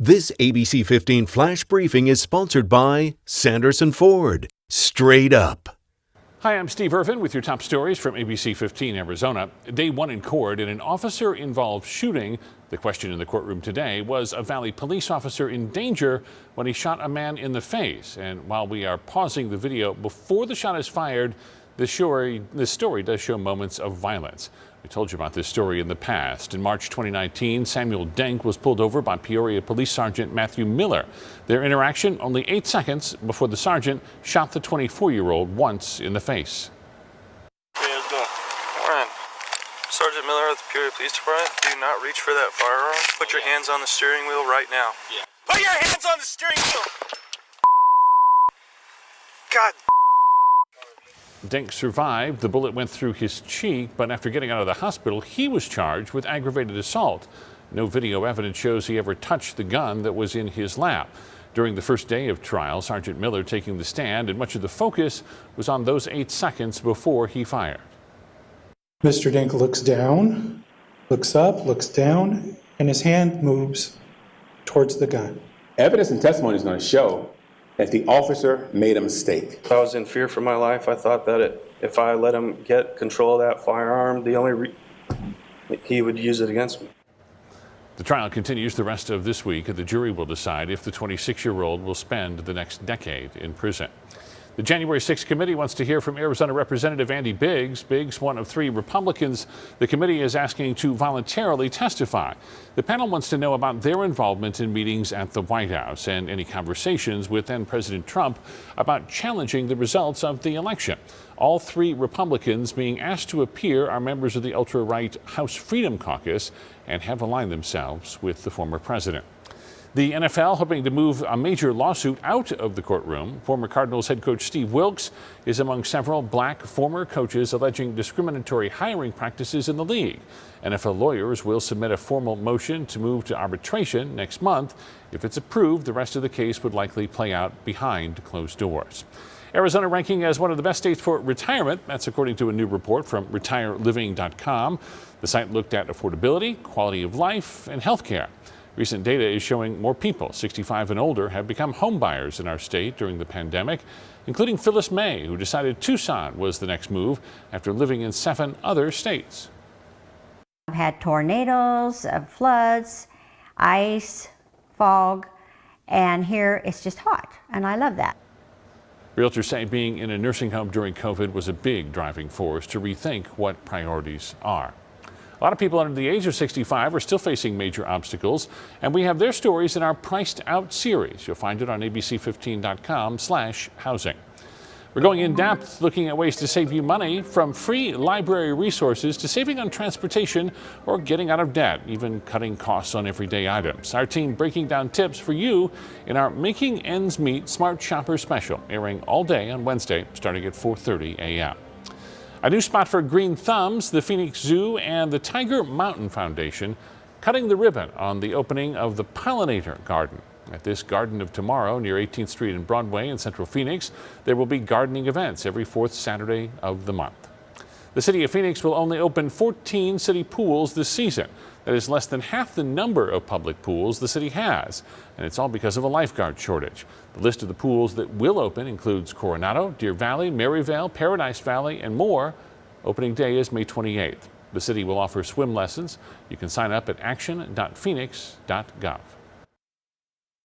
This ABC 15 Flash Briefing is sponsored by Sanderson Ford. Straight up. Hi, I'm Steve Irvin with your top stories from ABC15 Arizona. Day one in court in an officer-involved shooting. The question in the courtroom today was a Valley police officer in danger when he shot a man in the face. And while we are pausing the video before the shot is fired, this story does show moments of violence. We told you about this story in the past. In March 2019, Samuel Denk was pulled over by Peoria Police Sergeant Matthew Miller. Their interaction only 8 seconds before the sergeant shot the 24-year-old once in the face. Okay, let's go. All right. Sergeant Miller of the Peoria Police Department, do not reach for that firearm. Put your hands on the steering wheel right now. Yeah. Put your hands on the steering wheel! God. Denk survived. The bullet went through his cheek, but after getting out of the hospital, he was charged with aggravated assault. No video evidence shows he ever touched the gun that was in his lap. During the first day of trial, Sergeant Miller taking the stand, and much of the focus was on those 8 seconds before he fired. Mr. Denk looks down, looks up, looks down, and his hand moves towards the gun. Evidence and testimony is going to show that the officer made a mistake. I was in fear for my life. I thought that if I let him get control of that firearm, he would use it against me. The trial continues the rest of this week, and the jury will decide if the 26-year-old will spend the next decade in prison. The January 6th committee wants to hear from Arizona Representative Andy Biggs. Biggs, one of 3 Republicans the committee is asking to voluntarily testify. The panel wants to know about their involvement in meetings at the White House and any conversations with then President Trump about challenging the results of the election. All 3 Republicans being asked to appear are members of the ultra-right House Freedom Caucus and have aligned themselves with the former president. The NFL hoping to move a major lawsuit out of the courtroom. Former Cardinals head coach Steve Wilks is among several black former coaches alleging discriminatory hiring practices in the league. NFL lawyers will submit a formal motion to move to arbitration next month. If it's approved, the rest of the case would likely play out behind closed doors. Arizona ranking as one of the best states for retirement. That's according to a new report from retireliving.com. The site looked at affordability, quality of life, and health care. Recent data is showing more people 65 and older have become home buyers in our state during the pandemic, including Phyllis May, who decided Tucson was the next move after living in 7 other states. I've had tornadoes, floods, ice, fog, and here it's just hot, and I love that. Realtors say being in a nursing home during COVID was a big driving force to rethink what priorities are. A lot of people under the age of 65 are still facing major obstacles, and we have their stories in our Priced Out series. You'll find it on abc15.com/housing. We're going in depth looking at ways to save you money, from free library resources to saving on transportation or getting out of debt, even cutting costs on everyday items. Our team breaking down tips for you in our Making Ends Meet Smart Shopper special, airing all day on Wednesday starting at 4:30 a.m. A new spot for green thumbs, the Phoenix Zoo and the Tiger Mountain Foundation cutting the ribbon on the opening of the Pollinator Garden. At this Garden of Tomorrow near 18th Street and Broadway in Central Phoenix, there will be gardening events every 4th Saturday of the month. The city of Phoenix will only open 14 city pools this season. That is less than half the number of public pools the city has, and it's all because of a lifeguard shortage. The list of the pools that will open includes Coronado, Deer Valley, Maryvale, Paradise Valley, and more. Opening day is May 28th. The city will offer swim lessons. You can sign up at action.phoenix.gov.